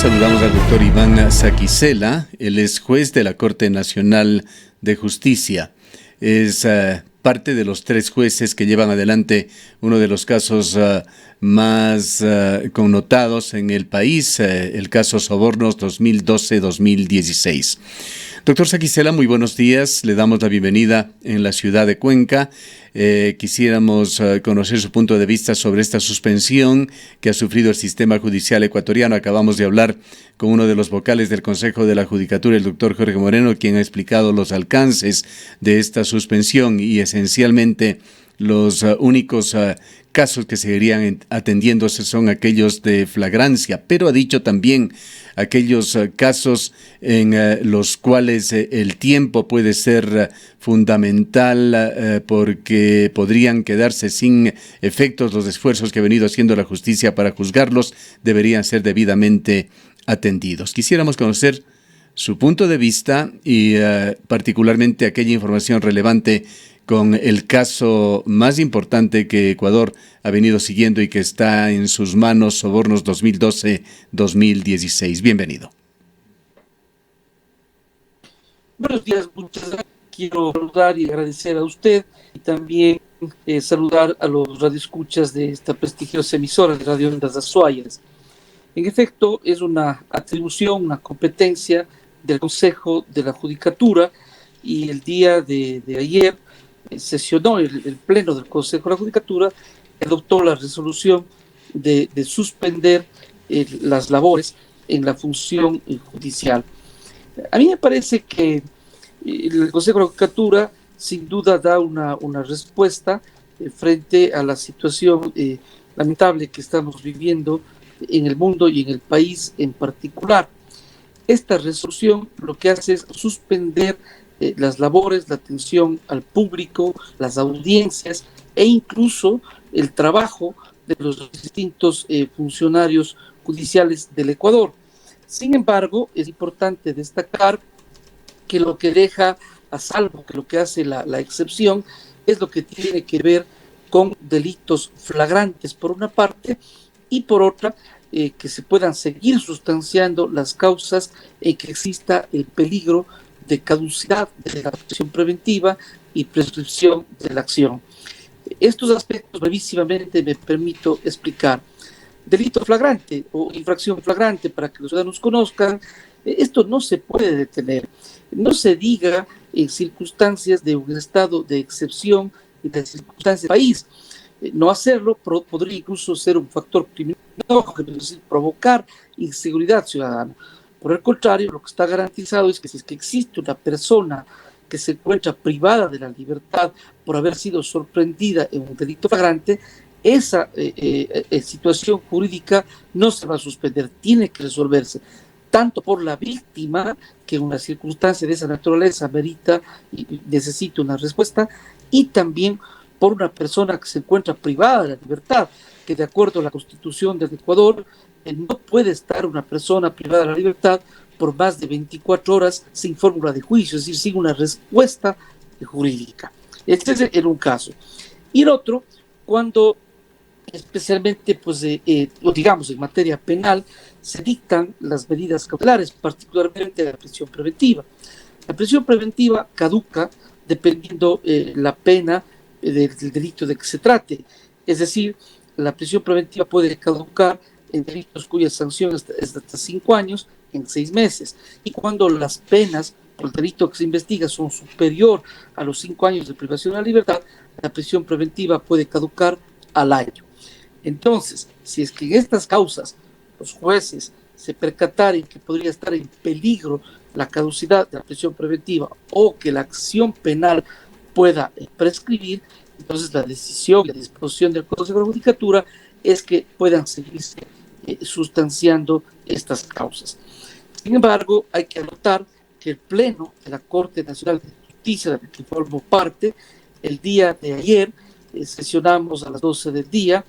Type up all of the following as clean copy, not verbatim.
saludamos al doctor Iván Saquicela. Él es juez de la Corte Nacional de Justicia. Es parte de los 3 jueces que llevan adelante uno de los casos más connotados en el país, el caso Sobornos 2012-2016. Doctor Saquicela, muy buenos días. Le damos la bienvenida en la ciudad de Cuenca. Quisiéramos conocer su punto de vista sobre esta suspensión que ha sufrido el sistema judicial ecuatoriano. Acabamos de hablar con uno de los vocales del Consejo de la Judicatura, el doctor Jorge Moreno, quien ha explicado los alcances de esta suspensión y esencialmente los únicos casos que seguirían atendiéndose son aquellos de flagrancia, pero ha dicho también aquellos casos en los cuales el tiempo puede ser fundamental porque podrían quedarse sin efectos los esfuerzos que ha venido haciendo la justicia para juzgarlos, deberían ser debidamente atendidos. Quisiéramos conocer su punto de vista y particularmente aquella información relevante con el caso más importante que Ecuador ha venido siguiendo y que está en sus manos, Sobornos 2012-2016. Bienvenido. Buenos días, muchas gracias. Quiero saludar y agradecer a usted y también saludar a los radioescuchas de esta prestigiosa emisora de Radio Ondas Azuayas. En efecto, es una atribución, una competencia del Consejo de la Judicatura y el día de ayer sesionó el Pleno del Consejo de la Judicatura, adoptó la resolución de suspender las labores en la función judicial. A mí me parece que el Consejo de la Judicatura sin duda da una respuesta frente a la situación lamentable que estamos viviendo en el mundo y en el país en particular. Esta resolución lo que hace es suspender las labores, la atención al público, las audiencias e incluso el trabajo de los distintos funcionarios judiciales del Ecuador. Sin embargo, es importante destacar que lo que deja a salvo, que lo que hace la excepción, es lo que tiene que ver con delitos flagrantes por una parte y por otra que se puedan seguir sustanciando las causas en que exista el peligro de caducidad de la prisión preventiva y prescripción de la acción. Estos aspectos brevísimamente me permito explicar. Delito flagrante o infracción flagrante, para que los ciudadanos conozcan, esto no se puede detener. No se diga en circunstancias de un estado de excepción y de circunstancias del país. No hacerlo podría incluso ser un factor criminógeno, es decir, provocar inseguridad ciudadana. Por el contrario, lo que está garantizado es que si es que existe una persona que se encuentra privada de la libertad por haber sido sorprendida en un delito flagrante, esa situación jurídica no se va a suspender, tiene que resolverse, tanto por la víctima, que en una circunstancia de esa naturaleza merita y necesita una respuesta, y también por una persona que se encuentra privada de la libertad, que de acuerdo a la Constitución del Ecuador, no puede estar una persona privada de la libertad por más de 24 horas sin fórmula de juicio, es decir, sin una respuesta jurídica. Este es en un caso. Y el otro, cuando especialmente, digamos, en materia penal, se dictan las medidas cautelares, particularmente la prisión preventiva. La prisión preventiva caduca dependiendo la pena del delito de que se trate. Es decir, la prisión preventiva puede caducar en delitos cuya sanción es de hasta 5 años en 6 meses. Y cuando las penas por el delito que se investiga son superior a los 5 años de privación de la libertad, la prisión preventiva puede caducar al año. Entonces, si es que en estas causas los jueces se percataren que podría estar en peligro la caducidad de la prisión preventiva o que la acción penal pueda prescribir, entonces la decisión, la disposición del Consejo de la Judicatura es que puedan seguirse sustanciando estas causas. Sin embargo, hay que anotar que el Pleno de la Corte Nacional de Justicia, de la que formo parte, el día de ayer sesionamos a las 12 del día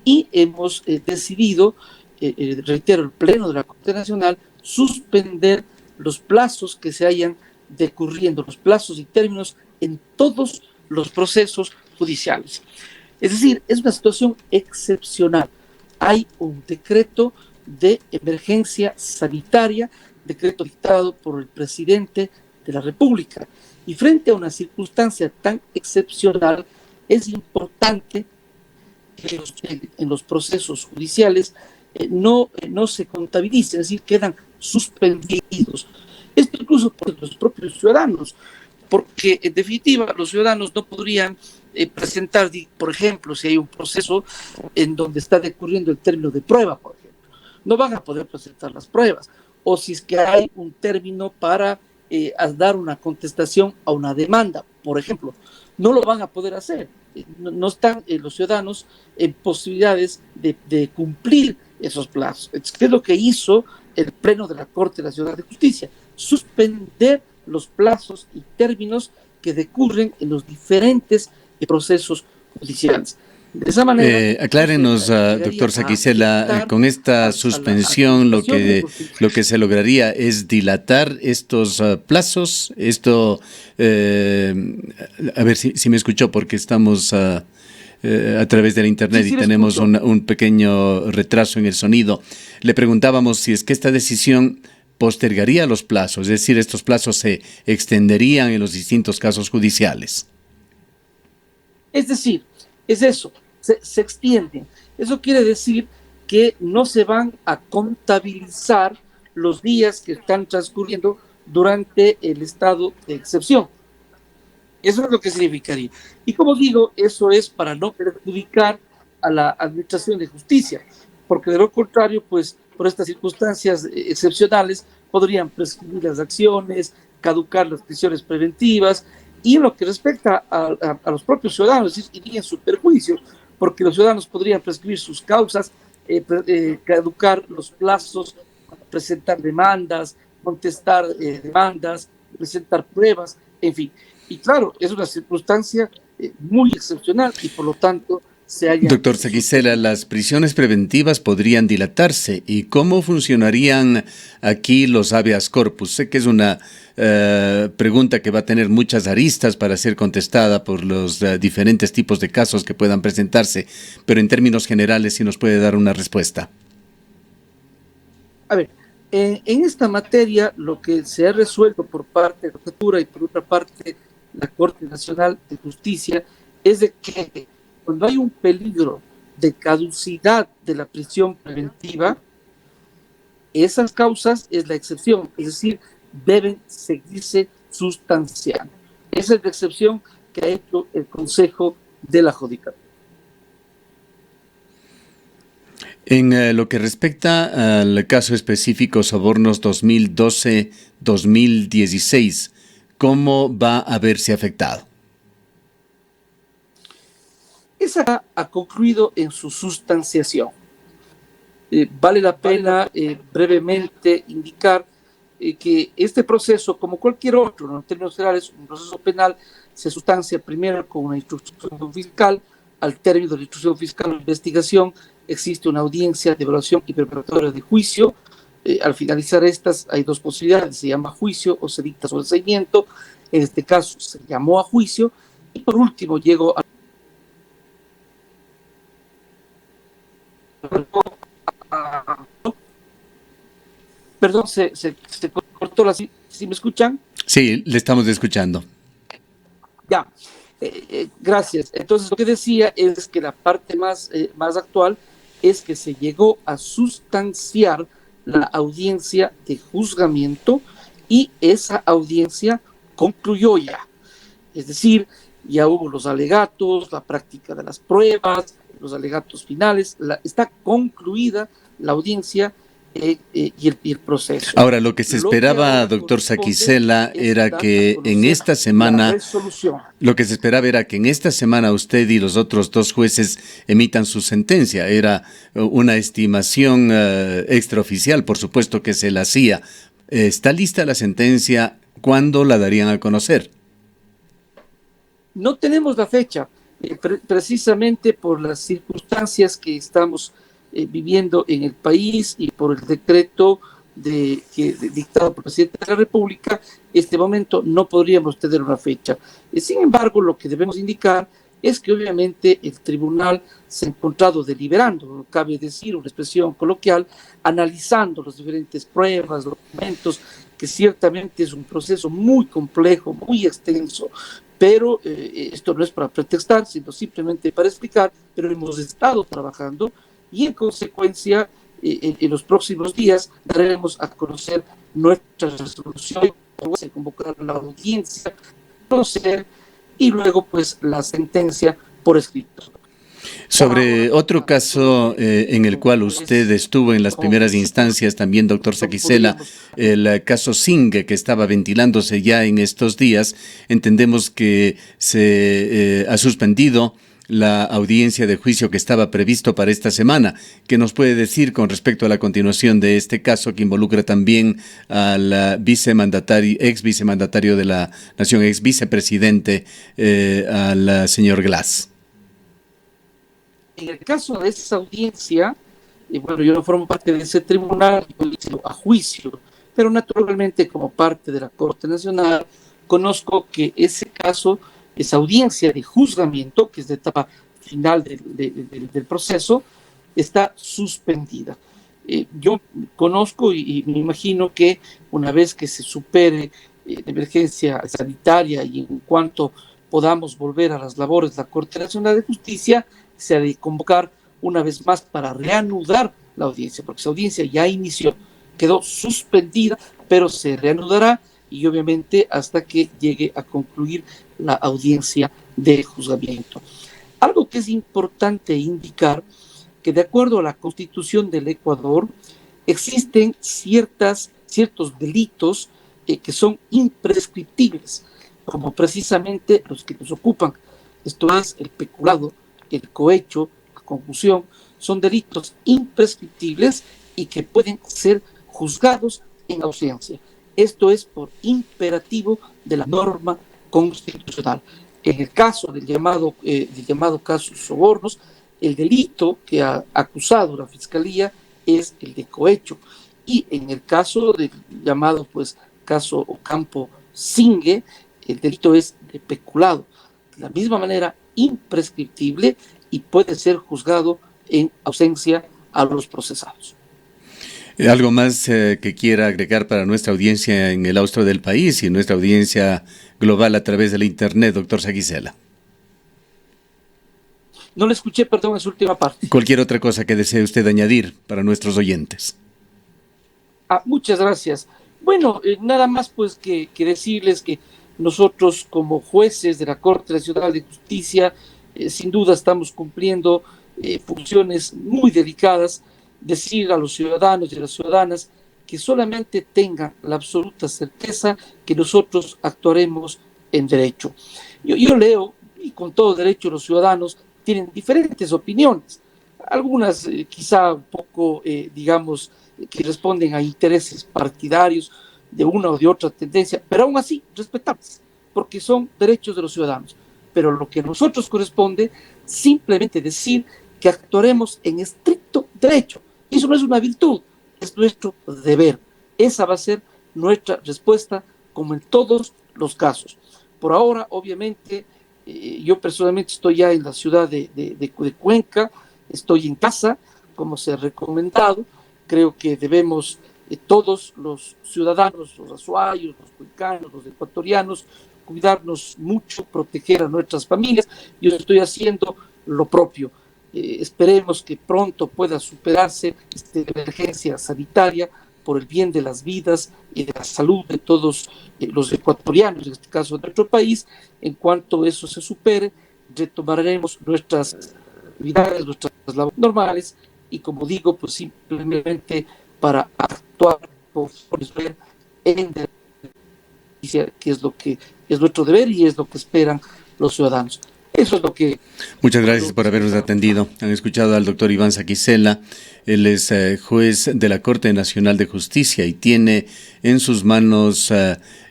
y hemos decidido, reitero, el Pleno de la Corte Nacional, suspender los plazos que se hayan decurriendo, los plazos y términos en todos los procesos judiciales. Es decir, es una situación excepcional. Hay un decreto de emergencia sanitaria, decreto dictado por el presidente de la República. Y frente a una circunstancia tan excepcional, es importante que en los procesos judiciales no se contabilicen, es decir, quedan suspendidos. Esto incluso por los propios ciudadanos, porque en definitiva los ciudadanos no podrían presentar, por ejemplo, si hay un proceso en donde está decurriendo el término de prueba, por ejemplo, no van a poder presentar las pruebas, o si es que hay un término para dar una contestación a una demanda, por ejemplo, no lo van a poder hacer. No están los ciudadanos en posibilidades de cumplir esos plazos. ¿Qué es lo que hizo el Pleno de la Corte Nacional de Justicia? Suspender los plazos y términos que decurren en los diferentes procesos judiciales. De esa manera, aclárenos, doctor Sakisela, con esta suspensión lo que se lograría es dilatar estos plazos. Esto, a ver si me escuchó, porque estamos a través de la internet y tenemos un pequeño retraso en el sonido. Le preguntábamos si es que esta decisión postergaría los plazos, es decir, estos plazos se extenderían en los distintos casos judiciales. Es decir, es eso, se extienden. Eso quiere decir que no se van a contabilizar los días que están transcurriendo durante el estado de excepción. Eso es lo que significaría. Y como digo, eso es para no perjudicar a la Administración de Justicia, porque de lo contrario, pues, por estas circunstancias excepcionales, podrían prescribir las acciones, caducar las prisiones preventivas, y en lo que respecta a los propios ciudadanos, iría en su perjuicio, porque los ciudadanos podrían prescribir sus causas, caducar los plazos, presentar demandas, contestar demandas, presentar pruebas, en fin. Y claro, es una circunstancia muy excepcional y por lo tanto se haya... Doctor Sakisela, las prisiones preventivas podrían dilatarse. ¿Y cómo funcionarían aquí los habeas corpus? Sé que es una pregunta que va a tener muchas aristas para ser contestada por los diferentes tipos de casos que puedan presentarse, pero en términos generales sí nos puede dar una respuesta. A ver, en esta materia lo que se ha resuelto por parte de la Judicatura y por otra parte la Corte Nacional de Justicia es de que cuando hay un peligro de caducidad de la prisión preventiva, esas causas es la excepción, es decir, deben seguirse sustanciando. Esa es la excepción que ha hecho el Consejo de la Judicatura. En lo que respecta al caso específico Sobornos 2012-2016, ¿cómo va a verse afectado? Esa ha concluido en su sustanciación. Vale la pena brevemente indicar que este proceso, como cualquier otro, ¿no? En términos generales, un proceso penal se sustancia primero con una instrucción fiscal. Al término de la instrucción fiscal o investigación existe una audiencia de evaluación y preparatoria de juicio. Al finalizar estas hay dos posibilidades: se llama juicio o se dicta sobreseimiento. En este caso se llamó a juicio. Y por último llego a... Perdón, se cortó la... ¿Sí me escuchan? Sí, le estamos escuchando. Ya, gracias. Entonces, lo que decía es que la parte más actual es que se llegó a sustanciar la audiencia de juzgamiento y esa audiencia concluyó ya. Es decir, ya hubo los alegatos, la práctica de las pruebas, los alegatos finales, está concluida la audiencia y el proceso. Ahora, lo que se esperaba, doctor Sakisela, era que en esta semana, lo que se esperaba era que en esta semana usted y los otros dos jueces emitan su sentencia. Era una estimación extraoficial, por supuesto que se la hacía. ¿Está lista la sentencia? ¿Cuándo la darían a conocer? No tenemos la fecha, precisamente por las circunstancias que estamos viviendo en el país y por el decreto dictado por el presidente de la República. Este momento no podríamos tener una fecha. Sin embargo, lo que debemos indicar es que obviamente el tribunal se ha encontrado deliberando, cabe decir, una expresión coloquial, analizando las diferentes pruebas, documentos, que ciertamente es un proceso muy complejo, muy extenso, pero esto no es para pretextar, sino simplemente para explicar, pero hemos estado trabajando y en consecuencia en los próximos días daremos a conocer nuestra resolución, se convocará la audiencia, conocer y luego pues la sentencia por escrito. Sobre otro caso en el cual usted estuvo en las primeras instancias también, doctor Saquicela, el caso Singue, que estaba ventilándose ya en estos días, entendemos que se ha suspendido la audiencia de juicio que estaba previsto para esta semana. ¿Qué nos puede decir con respecto a la continuación de este caso que involucra también al vicemandatario, ex vicemandatario de la Nación, ex vicepresidente, al señor Glass? En el caso de esa audiencia, bueno, yo no formo parte de ese tribunal, yo hice a juicio, pero naturalmente como parte de la Corte Nacional, conozco que ese caso, esa audiencia de juzgamiento, que es la etapa final del proceso, está suspendida. Yo conozco y me imagino que una vez que se supere la emergencia sanitaria y en cuanto podamos volver a las labores de la Corte Nacional de Justicia, se ha de convocar una vez más para reanudar la audiencia, porque esa audiencia ya inició, quedó suspendida, pero se reanudará y obviamente hasta que llegue a concluir la audiencia de juzgamiento. Algo que es importante indicar, que de acuerdo a la Constitución del Ecuador, existen ciertos delitos que son imprescriptibles, como precisamente los que nos ocupan, esto es el peculado, el cohecho, la concusión, son delitos imprescriptibles y que pueden ser juzgados en ausencia. Esto es por imperativo de la norma constitucional. En el caso del llamado caso sobornos, el delito que ha acusado la Fiscalía es el de cohecho. Y en el caso del llamado caso Ocampo Singue, el delito es de peculado. De la misma manera, imprescriptible y puede ser juzgado en ausencia a los procesados. ¿Algo más que quiera agregar para nuestra audiencia en el austro del país y nuestra audiencia global a través de la Internet, doctor Saquicela? No le escuché, perdón, en su última parte. Cualquier otra cosa que desee usted añadir para nuestros oyentes. Muchas gracias. Bueno, nada más pues que decirles que nosotros como jueces de la Corte Nacional de Justicia sin duda estamos cumpliendo funciones muy delicadas, decir a los ciudadanos y a las ciudadanas que solamente tengan la absoluta certeza que nosotros actuaremos en derecho. Yo leo, y con todo derecho los ciudadanos tienen diferentes opiniones, algunas quizá un poco, digamos, que responden a intereses partidarios de una o de otra tendencia, pero aún así respetables, porque son derechos de los ciudadanos. Pero lo que a nosotros corresponde simplemente decir que actuaremos en estricto derecho. Y eso no es una virtud, es nuestro deber. Esa va a ser nuestra respuesta, como en todos los casos. Por ahora, obviamente, yo personalmente estoy ya en la ciudad de Cuenca, estoy en casa, como se ha recomendado. Creo que debemos todos los ciudadanos, los azuayos, los cuencanos, los ecuatorianos, cuidarnos mucho, proteger a nuestras familias. Yo estoy haciendo lo propio. Esperemos que pronto pueda superarse esta emergencia sanitaria por el bien de las vidas y de la salud de todos los ecuatorianos, en este caso de nuestro país. En cuanto eso se supere, retomaremos nuestras actividades, nuestras labores normales y, como digo, pues simplemente para actuar en justicia, que es lo que es nuestro deber y es lo que esperan los ciudadanos. Eso es lo que... Muchas gracias por habernos atendido. Han escuchado al doctor Iván Saquicela. Él es juez de la Corte Nacional de Justicia y tiene en sus manos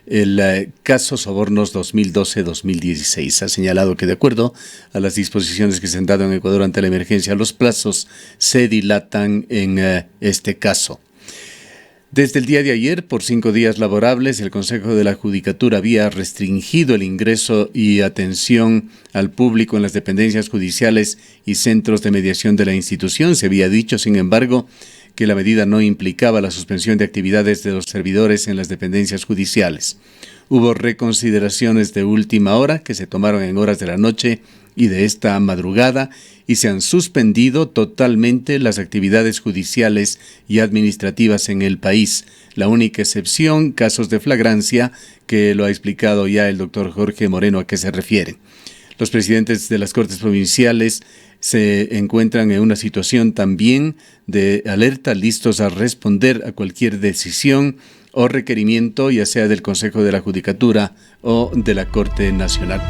el caso Sobornos 2012-2016. Ha señalado que de acuerdo a las disposiciones que se han dado en Ecuador ante la emergencia, los plazos se dilatan en este caso. Desde el día de ayer, por 5 días laborables, el Consejo de la Judicatura había restringido el ingreso y atención al público en las dependencias judiciales y centros de mediación de la institución. Se había dicho, sin embargo, que la medida no implicaba la suspensión de actividades de los servidores en las dependencias judiciales. Hubo reconsideraciones de última hora que se tomaron en horas de la noche y de esta madrugada, y se han suspendido totalmente las actividades judiciales y administrativas en el país. La única excepción, casos de flagrancia, que lo ha explicado ya el doctor Jorge Moreno a qué se refiere. Los presidentes de las Cortes Provinciales se encuentran en una situación también de alerta, listos a responder a cualquier decisión o requerimiento, ya sea del Consejo de la Judicatura o de la Corte Nacional.